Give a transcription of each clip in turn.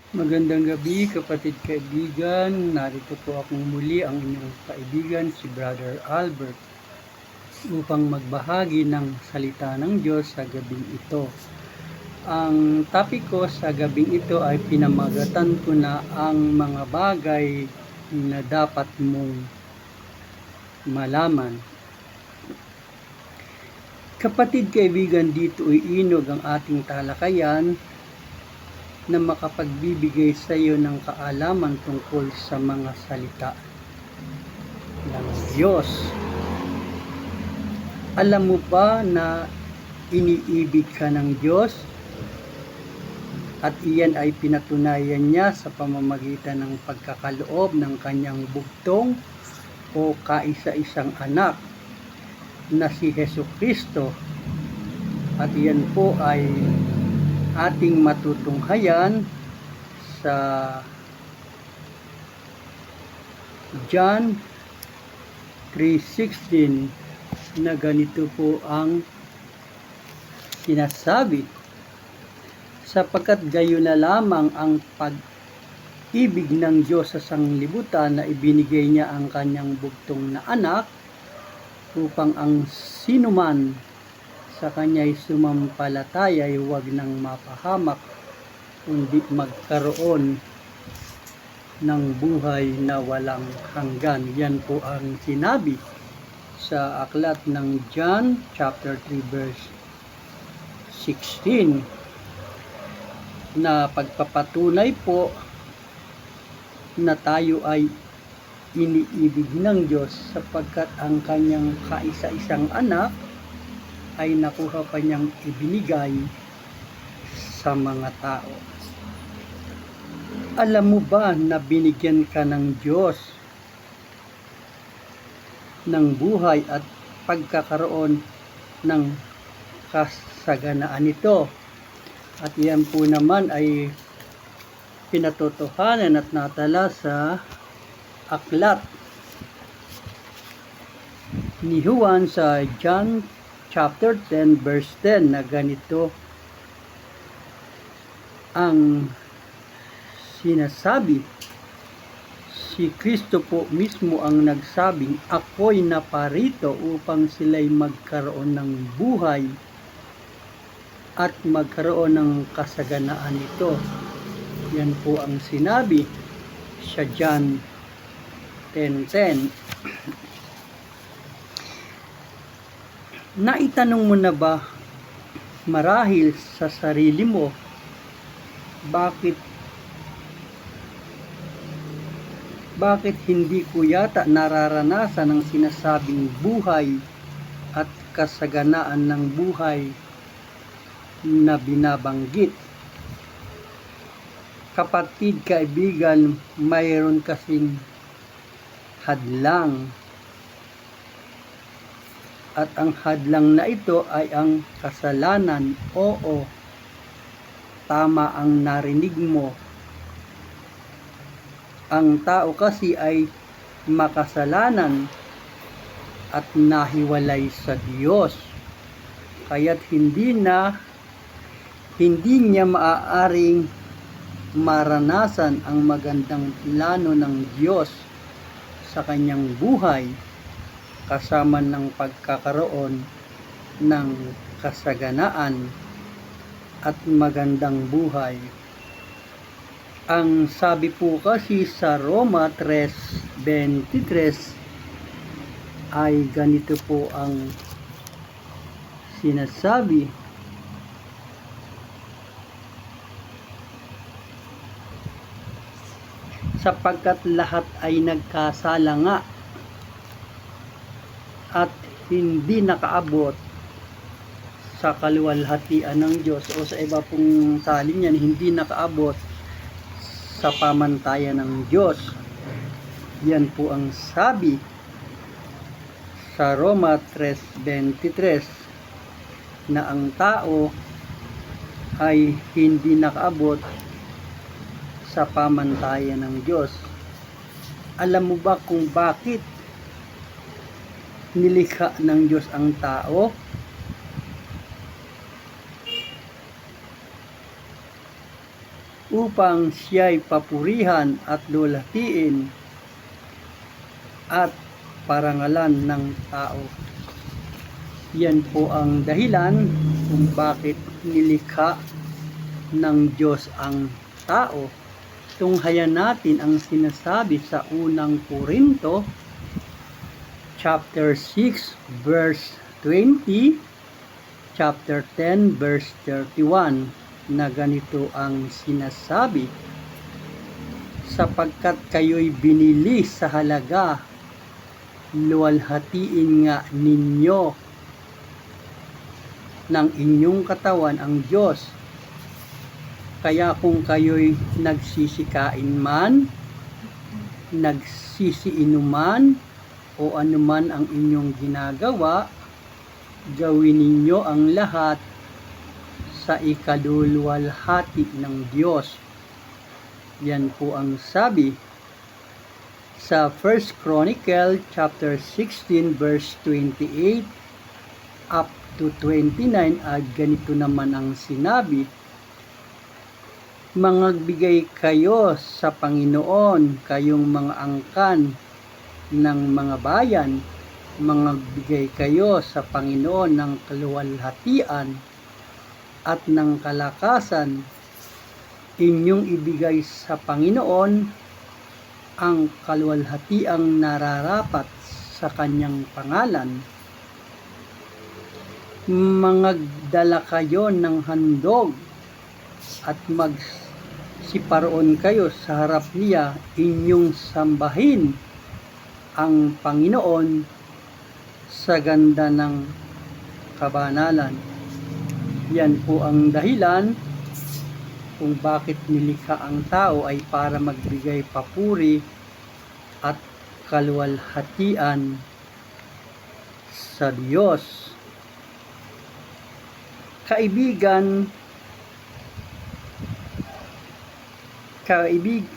Magandang gabi kapatid kaibigan, narito po akong muli ang inyong kaibigan si Brother Albert upang magbahagi ng salita ng Diyos sa gabing ito. Ang topic ko sa gabing ito ay pinamagatan ko na ang mga bagay na dapat mong malaman. Kapatid kaibigan, dito ay inog ang ating talakayan na makapagbibigay sa iyo ng kaalaman tungkol sa mga salita ng Diyos. Alam mo ba na iniibig ka ng Diyos? At iyan ay pinatunayan niya sa pamamagitan ng pagkakaloob ng kanyang bugtong o kaisa-isang anak na si Jesucristo. At iyan po ay ating matutunghayan sa John 3:16 na ganito po ang sinasabi, sapagkat gayon na lamang ang pag-ibig ng Diyos sa sanglibutan na ibinigay niya ang kanyang bugtong na anak upang ang sinuman sa kanya'y sumampalataya ay huwag nang mapahamak kundi magkaroon ng buhay na walang hanggan. Yan po ang sinabi sa aklat ng John chapter 3 verse 16 na pagpapatunay po na tayo ay iniibig ng Diyos sapagkat ang kanyang kaisa-isang anak ay nakuha pa niyang ibinigay sa mga tao. Alam mo ba na binigyan ka ng Diyos ng buhay at pagkakaroon ng kasaganaan nito? At yan po naman ay pinatotohanan at natala sa aklat ni Juan sa John chapter 10 verse 10 na ganito ang sinasabi. Si Kristo po mismo ang nagsabing, ako'y naparito upang sila'y magkaroon ng buhay at magkaroon ng kasaganaan nito. Yan po ang sinabi sa John 10:10. Naitanong mo na ba marahil sa sarili mo, bakit hindi ko yata nararanasan ang sinasabing buhay at kasaganaan ng buhay na binabanggit? Kapatid kaibigan, mayroon kasing hadlang. At ang hadlang na ito ay ang kasalanan. Oo, tama ang narinig mo. Ang tao kasi ay makasalanan at nahiwalay sa Diyos. Kaya't hindi niya maaaring maranasan ang magandang plano ng Diyos sa kanyang buhay, kasama ng pagkakaroon ng kasaganaan at magandang buhay. Ang sabi po kasi sa Roma 3:23 ay ganito po ang sinasabi, sapagkat lahat ay nagkasala nga at hindi nakaabot sa kaluwalhatian ng Diyos, o sa iba pong salin yan, hindi nakaabot sa pamantayan ng Diyos. Yan po ang sabi sa Roma 3:23 na ang tao ay hindi nakaabot sa pamantayan ng Diyos. Alam mo ba kung bakit nilikha ng Diyos ang tao? upang siya'y papurihan at lulatiin at parangalan ng tao. Yan po ang dahilan kung bakit nilikha ng Diyos ang tao. Tunghayan natin ang sinasabi sa unang Korinto chapter 6 verse 20, chapter 10 verse 31 na ganito ang sinasabi: sapagkat kayo'y binili sa halaga, luwalhatiin nga ninyo ng inyong katawan ang Diyos. Kaya kung kayo'y nagsisikain man, nagsisiinuman, o anuman ang inyong ginagawa, gawin ninyo ang lahat sa ikaluluwalhati ng Diyos. Yan po ang sabi sa 1 Chronicle chapter 16 verse 28 up to 29 at ganito naman ang sinabi: mangagbigay kayo sa Panginoon, kayong mga angkan ng mga bayan, mangagbigay kayo sa Panginoon ng kaluwalhatian at ng kalakasan. Inyong ibigay sa Panginoon ang kaluwalhatiang nararapat sa kanyang pangalan. Mangagdala kayo ng handog at magsiparoon kayo sa harap niya, inyong sambahin ang Panginoon sa ganda ng kabanalan. Yan po ang dahilan kung bakit nilikha ang tao, ay para magbigay papuri at kaluwalhatian sa Diyos.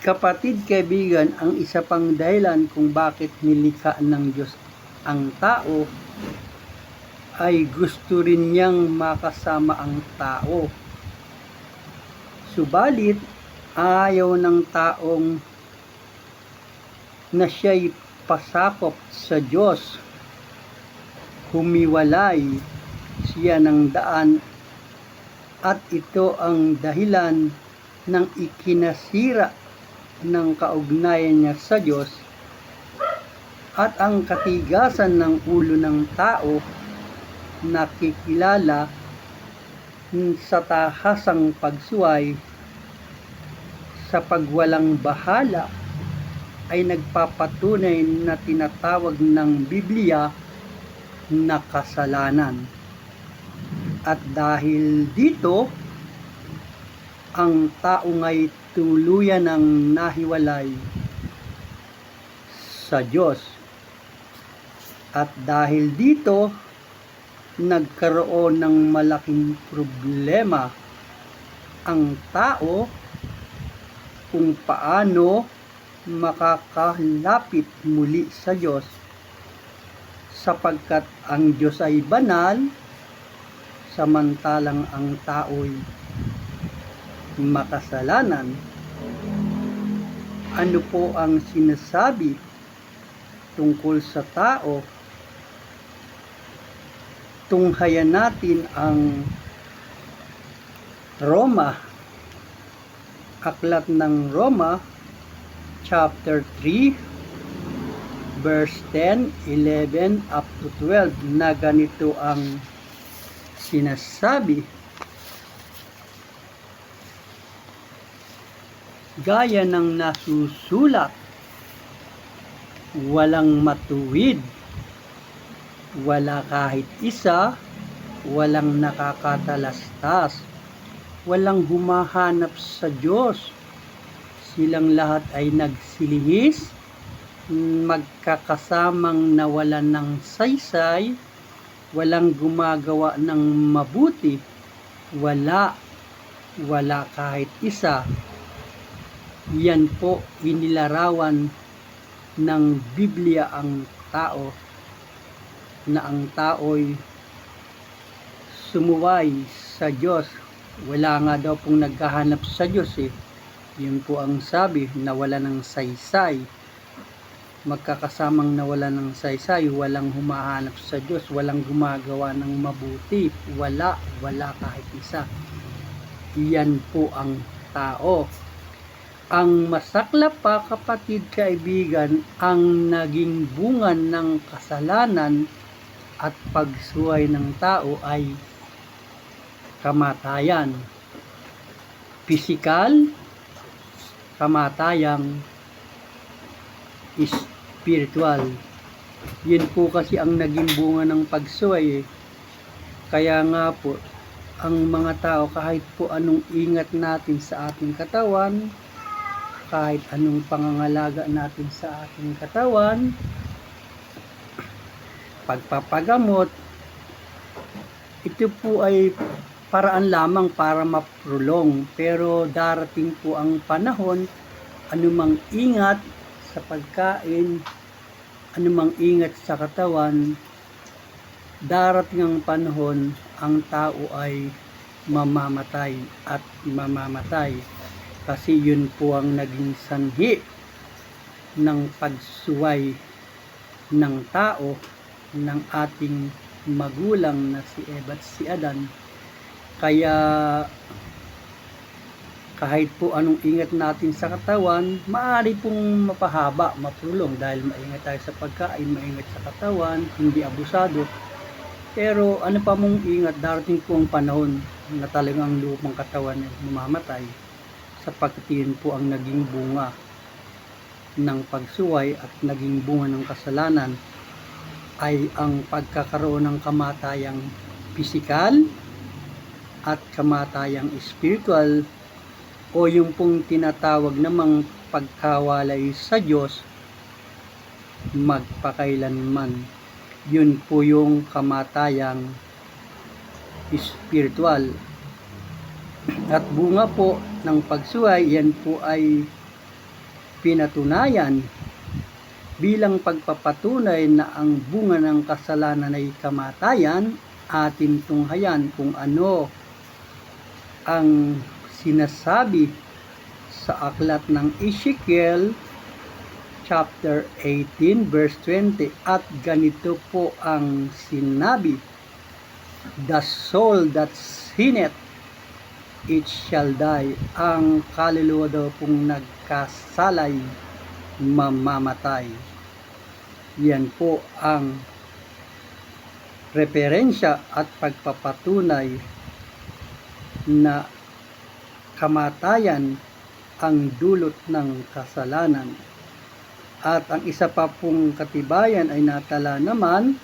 Kapatid, kaibigan, ang isa pang dahilan kung bakit nilikha ng Diyos ang tao ay gusto rin niyang makasama ang tao. Subalit, ayaw ng taong na siya'y pasakop sa Diyos. Humiwalay siya ng daan at ito ang dahilan ng ikinasira ng kaugnayan niya sa Diyos at ang katigasan ng ulo ng tao nakikilala sa tahasang pagsuway sa pagwalang bahala ay nagpapatunay na tinatawag ng Biblia na kasalanan. At dahil dito, ang tao nga'y tuluyan ng nahiwalay sa Diyos. At dahil dito, nagkaroon ng malaking problema ang tao kung paano makakalapit muli sa Diyos, sapagkat ang Diyos ay banal, samantalang ang tao'y makasalanan. Ano po ang sinasabi tungkol sa tao? Tunghayan natin ang Roma, aklat ng Roma chapter 3 verse 10, 11 up to 12 na ganito ang sinasabi: gaya ng nasusulat, walang matuwid, wala kahit isa, walang nakakatalastas, walang humahanap sa Diyos. Silang lahat ay nagsilihis, magkakasamang nawalan ng saysay, walang gumagawa ng mabuti, wala kahit isa. Yan po inilarawan ng Biblia ang tao, na ang tao'y sumuway sa Diyos. Wala nga daw pong naghahanap sa Diyos Yun po ang sabi, nawala ng saysay. Magkakasamang nawala ng saysay, walang humahanap sa Diyos, walang gumagawa ng mabuti, wala kahit isa. Yan po ang tao. Ang masaklap pa, kapatid, kaibigan, ang naging bunga ng kasalanan at pagsuway ng tao ay kamatayan. Pisikal, kamatayang spiritual. Yun po kasi ang naging bunga ng pagsuway. Kaya nga po, ang mga tao, kahit po anong ingat natin sa ating katawan, kahit anong pangangalaga natin sa ating katawan, pagpapagamot, ito po ay paraan lamang para maprolong. Pero darating po ang panahon, anumang ingat sa pagkain, anumang ingat sa katawan, darating ang panahon, ang tao ay mamamatay at mamamatay. Kasi yun po ang naging sanhi ng pagsuway ng tao, ng ating magulang na si Eva at si Adan. Kaya kahit po anong ingat natin sa katawan, maaari pong mapahaba, maprolong, dahil maingat tayo sa pagkain, maingat sa katawan, hindi abusado. Pero ano pa mong ingat, darating po ang panahon na talagang lupang katawan ay mamamatay, sapagkat yun po ang naging bunga ng pagsuway at naging bunga ng kasalanan ay ang pagkakaroon ng kamatayang pisikal at kamatayang spiritual, o yung pong tinatawag namang pagkawalay sa Diyos magpakailanman. Yun po yung kamatayang spiritual. At bunga po ng pagsuway, yan po ay pinatunayan bilang pagpapatunay na ang bunga ng kasalanan ay kamatayan. Atin tunghayan kung ano ang sinasabi sa aklat ng Ezekiel chapter 18 verse 20, at ganito po ang sinabi: the soul that sinneth, it shall die. Ang kaluluwa daw pong nagkasalay, mamamatay. Yan po ang referensya at pagpapatunay na kamatayan ang dulot ng kasalanan. At ang isa pa pong katibayan ay natala naman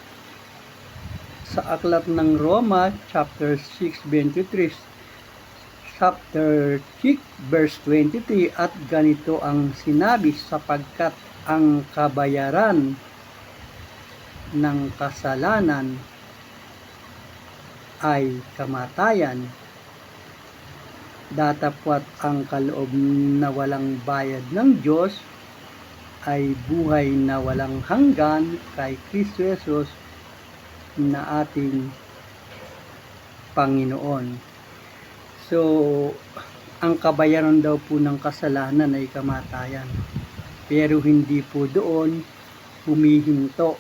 sa aklat ng Roma chapter 6:23, chapter 6 verse 23, at ganito ang sinabi: sapagkat ang kabayaran ng kasalanan ay kamatayan, datapwat ang kaloob na walang bayad ng Diyos ay buhay na walang hanggan kay Kristo Jesus na ating Panginoon. So, ang kabayaran daw po ng kasalanan ay kamatayan. Pero hindi po doon humihinto,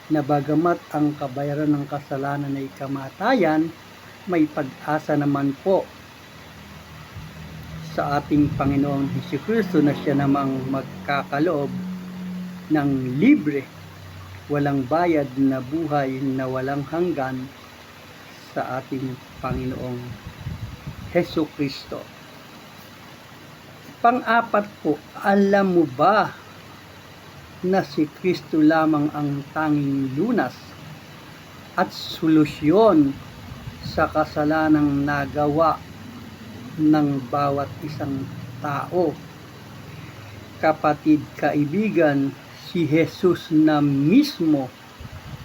na bagamat ang kabayaran ng kasalanan ay kamatayan, may pag-asa naman po sa ating Panginoong Jesucristo na siya namang magkakaloob ng libre, walang bayad na buhay na walang hanggan sa ating Panginoong Jesucristo. Pang-apat po, alam mo ba na si Kristo lamang ang tanging lunas at solusyon sa kasalanang nagawa ng bawat isang tao? Kapatid, kaibigan, si Jesus na mismo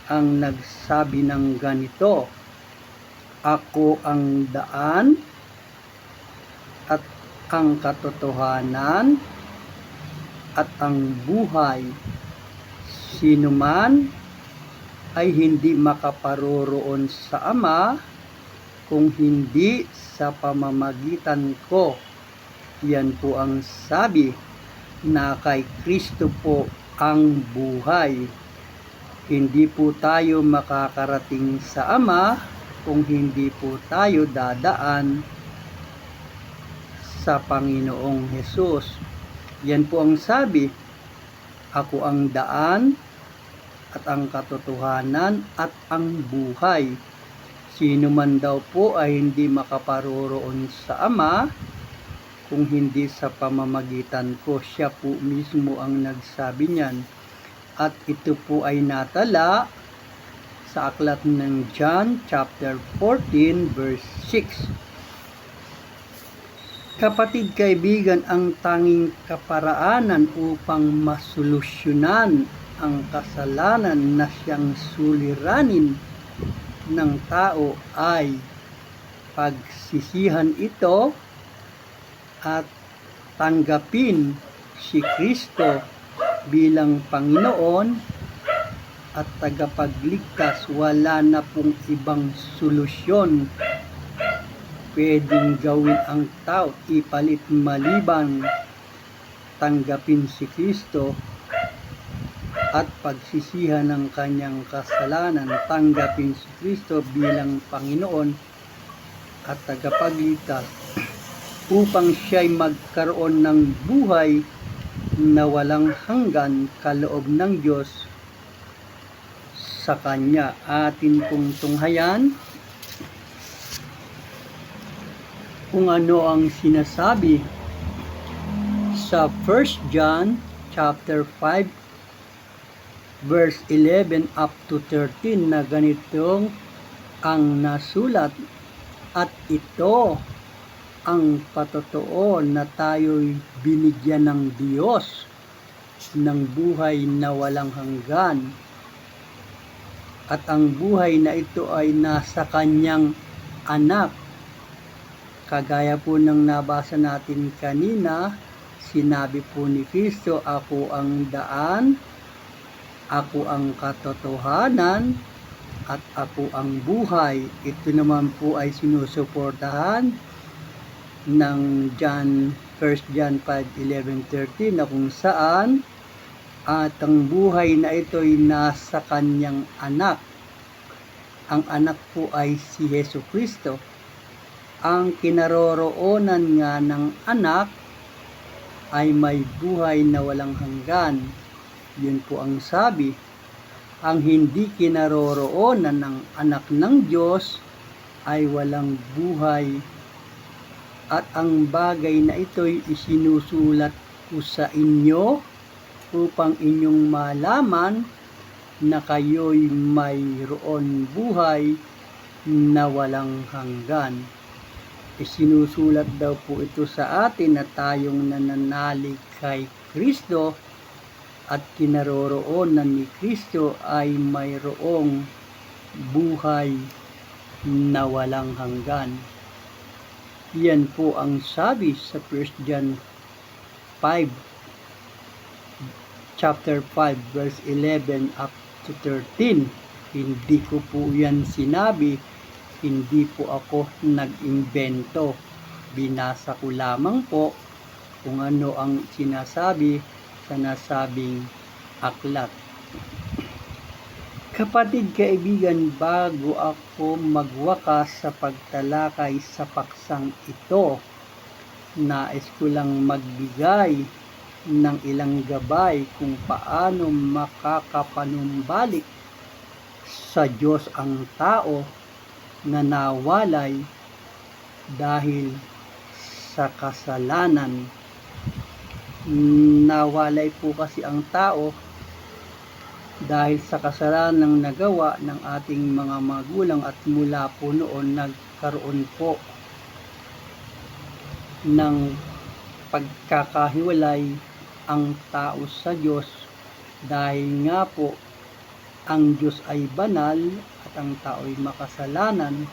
ang nagsabi ng ganito: ako ang daan at ang katotohanan at ang buhay. Sino man ay hindi makaparoroon sa Ama kung hindi sa pamamagitan ko. Yan po ang sabi na kay Kristo po ang buhay. Hindi po tayo makakarating sa Ama kung hindi po tayo dadaan sa Panginoong Hesus. Yan po ang sabi, ako ang daan at ang katotohanan at ang buhay. Sino man daw po ay hindi makaparoroon sa Ama kung hindi sa pamamagitan ko. Siya po mismo ang nagsabi niyan. At ito po ay natala sa aklat ng John chapter 14 verse 6. Kapatid kaibigan, ang tanging kaparaanan upang masolusyonan ang kasalanan na siyang suliranin ng tao ay pagsisihan ito at tanggapin si Kristo bilang Panginoon at tagapagligtas. Wala na pong ibang solusyon pwedeng gawin ang tao ipalit maliban tanggapin si Kristo at pagsisihan ng kanyang kasalanan, tanggapin si Kristo bilang Panginoon at tagapagligtas upang siya'y magkaroon ng buhay na walang hanggan kaloob ng Diyos sa Kanya. Atin pong tunghayan kung ano ang sinasabi sa 1 John chapter 5 verse 11 up to 13 na ganitong ang nasulat, at ito ang patotoo na tayo'y binigyan ng Diyos ng buhay na walang hanggan, at ang buhay na ito ay nasa Kanyang anak. Kagaya po ng nabasa natin kanina, sinabi po ni Kristo, ako ang daan, ako ang katotohanan, at ako ang buhay. Ito naman po ay sinusuportahan ng 1 John 5:11-13 na kung saan at ang buhay na ito ay nasa Kanyang anak. Ang anak po ay si Hesus Kristo. Ang kinaroroonan nga ng anak ay may buhay na walang hanggan. Yun po ang sabi. Ang hindi kinaroroonan ng anak ng Diyos ay walang buhay. At ang bagay na ito'y isinusulat ko sa inyo upang inyong malaman na kayo'y mayroon buhay na walang hanggan. Isinusulat daw po ito sa atin na tayong nananalig kay Kristo at kinaroroonan ni Kristo ay mayroong buhay na walang hanggan. Yan po ang sabi sa 1 John 5 chapter 5 verse 11 up to 13. Hindi ko po yan sinabi. Hindi po ako nag-imbento. Binasa ko lamang po kung ano ang sinasabi sa nasabing aklat. Kapatid kaibigan, bago ako magwakas sa pagtalakay sa paksang ito, nais ko lang magbigay ng ilang gabay kung paano makakapanumbalik sa Diyos ang tao na nawalay dahil sa kasalanan. Nawalay po kasi ang tao dahil sa kasalanang nagawa ng ating mga magulang, at mula po noon nagkaroon po ng pagkakahiwalay ang tao sa Diyos, dahil nga po ang Diyos ay banal at ang tao ay makasalanan,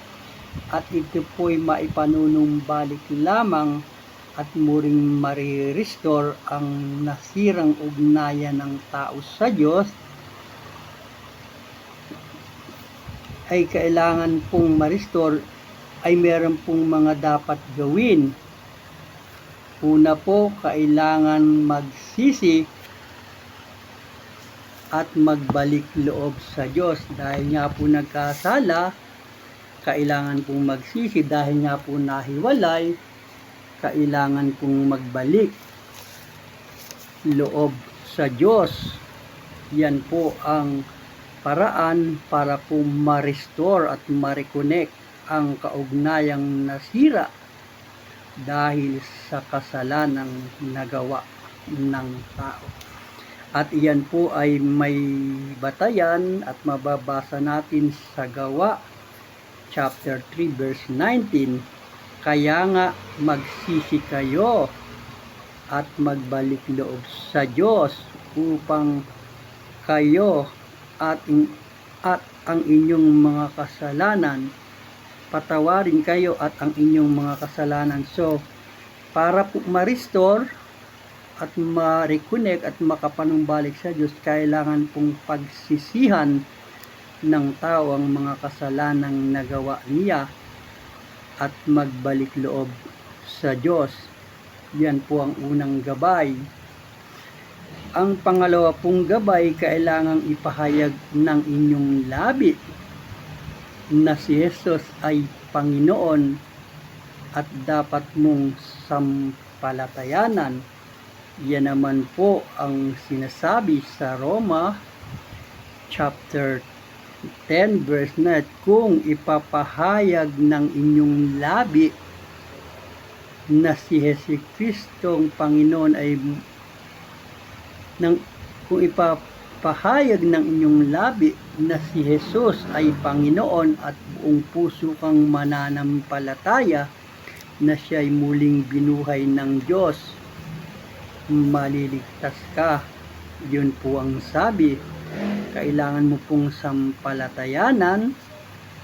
at ito po'y maipanunumbalik lamang at muring marirestore ang nasirang ugnayan ng tao sa Diyos. Ay kailangan pong ma-restore, ay meron pong mga dapat gawin. Una po, kailangan magsisi at magbalik loob sa Diyos. Dahil nga po nagkasala, kailangan pong magsisi. Dahil nga po nahiwalay, kailangan pong magbalik loob sa Diyos. Yan po ang paraan para po ma-restore at ma-reconnect ang kaugnayang nasira dahil sa kasalanang nagawa ng tao. At iyan po ay may batayan at mababasa natin sa Gawa chapter 3 verse 19. Kaya nga magsisi kayo at magbalik loob sa Diyos upang kayo at ang inyong mga kasalanan patawarin kayo at ang inyong mga kasalanan. So, para po ma-restore at ma-reconnect at makapanumbalik sa Diyos, kailangan pong pagsisihan ng tao ang mga kasalanang nagawa niya at magbalik loob sa Diyos. Yan po ang unang gabay. Ang pangalawa pong gabay, kailangang ipahayag ng inyong labi na si Jesus ay Panginoon at dapat mong sampalatayanan. Yan naman po ang sinasabi sa Roma chapter 10 verse 9. Kung ipapahayag ng inyong labi na si Jesucristong Panginoon ay kung ipapahayag ng inyong labi na si Jesus ay Panginoon at buong puso kang mananampalataya na siya ay muling binuhay ng Diyos, maliligtas ka. Yun po ang sabi. Kailangan mo pong sampalatayanan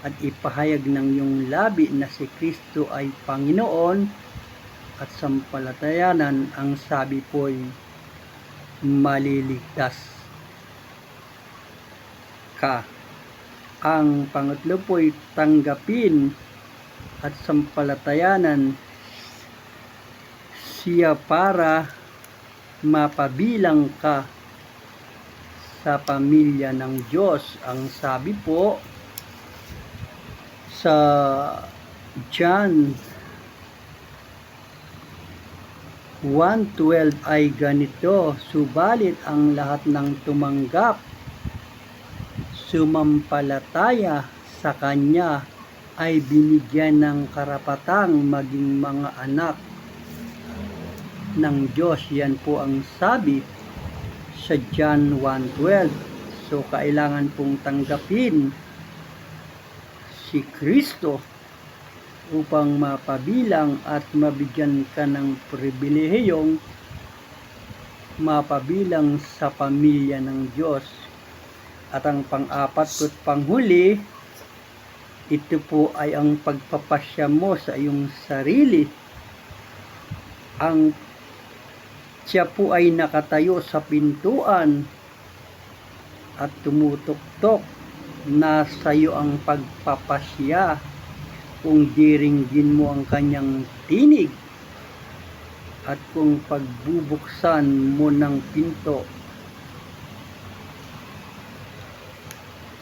at ipahayag ng iyong labi na si Kristo ay Panginoon at sampalatayanan. Ang sabi po ay maliligtas ka. Ang pangatlo po ay tanggapin at sampalatayanan siya para mapabilang ka sa pamilya ng Diyos. Ang sabi po sa John 1:12 ay ganito, subalit ang lahat ng tumanggap, sumampalataya sa Kanya ay binigyan ng karapatang maging mga anak ng Diyos. Yan po ang sabi sa John 1:12. So, kailangan pong tanggapin si Kristo upang mapabilang at mabigyan ka ng pribilehiyong mapabilang sa pamilya ng Diyos. At ang pang-apat at panghuli, ito po ay ang pagpapasya mo sa iyong sarili. Siya po ay nakatayo sa pintuan at tumutok-tok. Nasa iyo ang pagpapasya kung diringgin mo ang kanyang tinig at kung pagbubuksan mo ng pinto,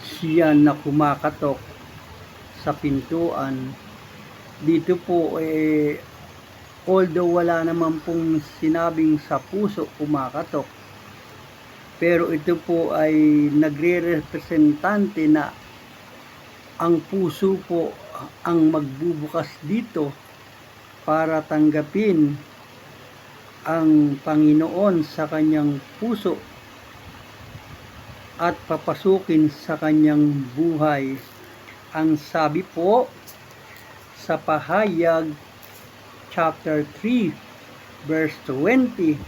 siya na kumakatok sa pintuan. Dito po although wala naman pong sinabing sa puso kumakatok, pero ito po ay nagre-representante na ang puso po ang magbubukas dito para tanggapin ang Panginoon sa kanyang puso at papasukin sa kanyang buhay. Ang sabi po sa Pahayag chapter 3 verse 20,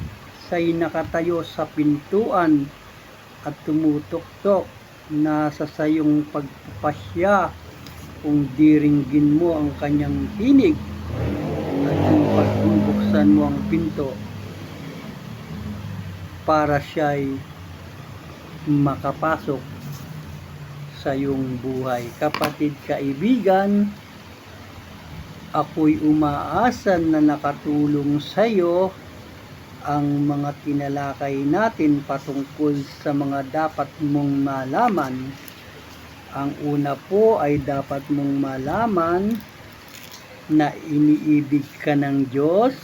siya'y nakatayo sa pintuan at tumutok-tok, nasa sayong pagpapasya kung diringgin mo ang kanyang tinig at kung pagbubuksan mo ang pinto para siya'y makapasok sa iyong buhay. Kapatid, kaibigan, Ako'y umaasa na nakatulong sa iyo ang mga tinalakay natin patungkol sa mga dapat mong malaman. Ang una po ay dapat mong malaman na iniibig ka ng Diyos.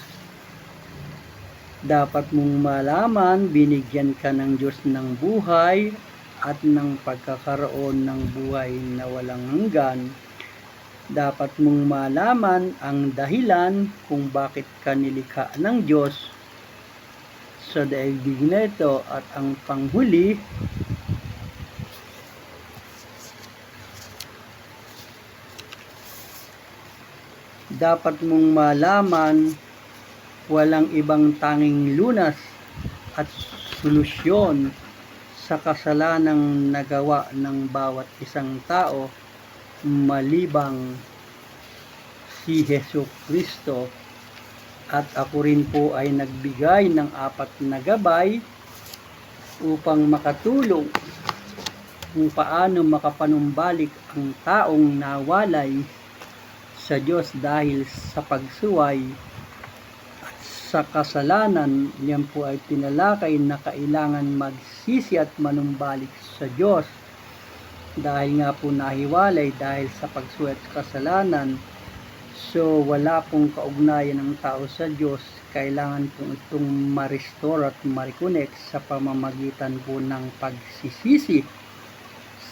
Dapat mong malaman binigyan ka ng Diyos ng buhay at ng pagkakaroon ng buhay na walang hanggan. Dapat mong malaman ang dahilan kung bakit ka nilikha ng Diyos sa daigdig na ito. At ang panghuli, dapat mong malaman walang ibang tanging lunas at solusyon sa kasalanang nagawa ng bawat isang tao malibang si Jesucristo. At ako rin po ay nagbigay ng 4 na gabay upang makatulong kung paano makapanumbalik ang taong nawalay sa Diyos dahil sa pagsuway at sa kasalanan. Yan po ay tinalakay na kailangan magsisi at manumbalik sa Diyos dahil nga po nahiwalay dahil sa pagsuway at kasalanan. So wala pong kaugnayan ng tao sa Diyos. Kailangan pong itong ma-restore at ma-reconnect sa pamamagitan po ng pagsisisi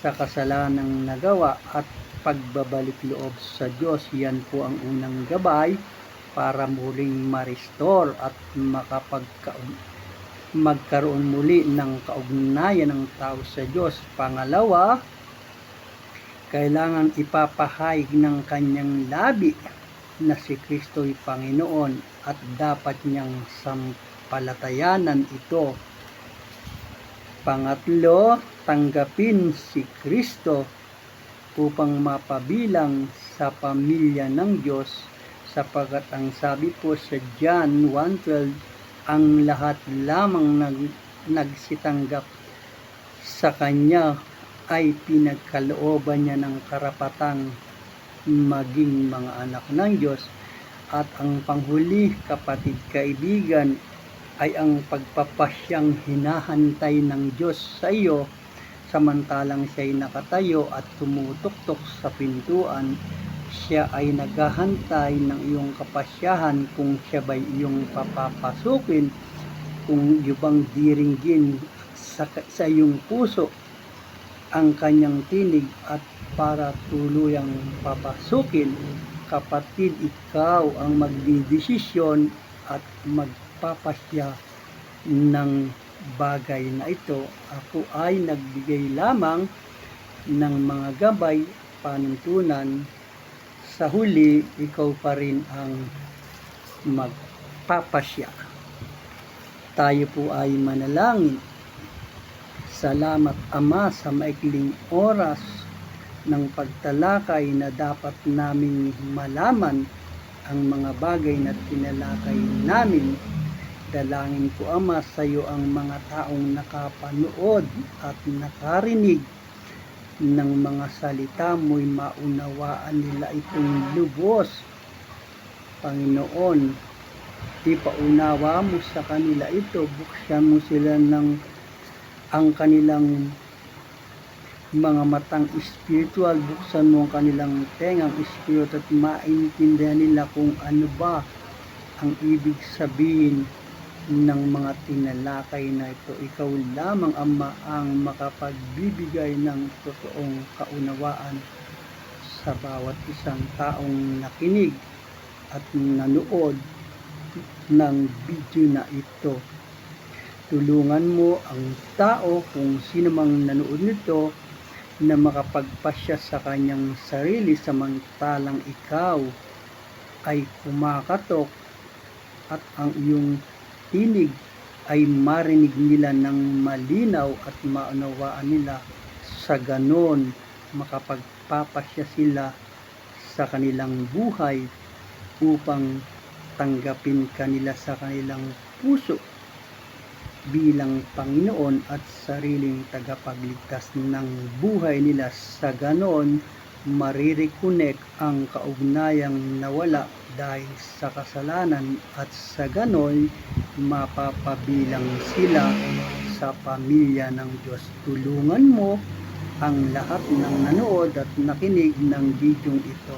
sa kasalanang nagawa at pagbabalik loob sa Diyos. Yan po ang unang gabay para muling ma-restore at magkaroon muli ng kaugnayan ng tao sa Diyos. Pangalawa, kailangan ipapahayag ng kanyang labi na si Kristo'y Panginoon at dapat niyang sampalatayanan ito. Pangatlo, tanggapin si Kristo upang mapabilang sa pamilya ng Diyos, sapagkat ang sabi po sa John 1:12, ang lahat lamang nagsitanggap sa Kanya ay pinagkalooban niya ng karapatang maging mga anak ng Diyos. At ang panghuli, kapatid kaibigan, ay ang pagpapasyang hinahantay ng Diyos sa iyo samantalang siya'y nakatayo at tumutuktok sa pintuan. Siya ay naghahantay ng iyong kapasyahan kung siya ba'y iyong papapasukin, kung iyong diringgin sa iyong puso ang kanyang tinig at para tuluyang papasukin. Kapatid, ikaw ang magdidesisyon at magpapasya ng bagay na ito. Ako ay nagbigay lamang ng mga gabay, panuntunan. Sa huli, ikaw pa rin ang magpapasya. Tayo po ay manalangin. Salamat Ama sa maikling oras ng pagtalakay na dapat naming malaman ang mga bagay na tinalakay namin. Dalangin ko Ama sa iyo ang mga taong nakapanood at nakarinig ng mga salita mo'y maunawaan nila itong lubos. Panginoon, ipaunawa mo sa kanila ito, buksan mo sila ang kanilang mga matang spiritual, buksan mo ang kanilang tengang espiritu at maintindihan nila kung ano ba ang ibig sabihin ng mga tinalakay na ito. Ikaw lamang Ama ang makapagbibigay ng totoong kaunawaan sa bawat isang taong nakinig at nanood ng video na ito. Tulungan mo ang tao, kung sino mang nanood nito, na makapagpasya sa kanyang sarili samantalang ikaw ay kumakatok at ang iyong tinig ay marinig nila ng malinaw at maunawaan nila. Sa ganon, makapagpapasya sila sa kanilang buhay upang tanggapin kanila sa kanilang puso bilang Panginoon at sariling tagapagligtas ng buhay nila. Sa ganon, marireconnect ang kaugnayang nawala dahil sa kasalanan at sa gano'y mapapabilang sila sa pamilya ng Diyos. Tulungan mo ang lahat ng nanood at nakinig ng bidyong ito.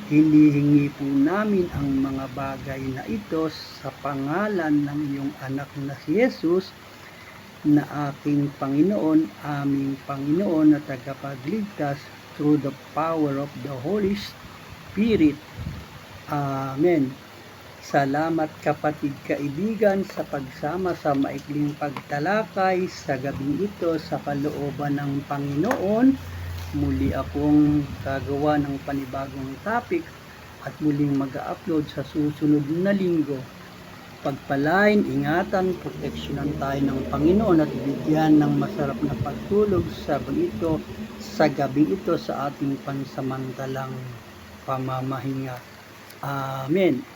Hinihingi po namin ang mga bagay na ito sa pangalan ng iyong anak na si Jesus, na aking Panginoon, aming Panginoon na tagapagligtas, through the power of the Holy Spirit. Amen. Salamat kapatid kaibigan sa pagsama sa maikling pagtalakay sa gabing ito sa kalooban ng Panginoon. Muli akong gagawa ng panibagong topic at muling mag-upload sa susunod na linggo. Pagpalain, ingatan, proteksyonan tayo ng Panginoon at bigyan ng masarap na pagtulog sa gabing ito sa ating pansamantalang pamamahinga. Amen.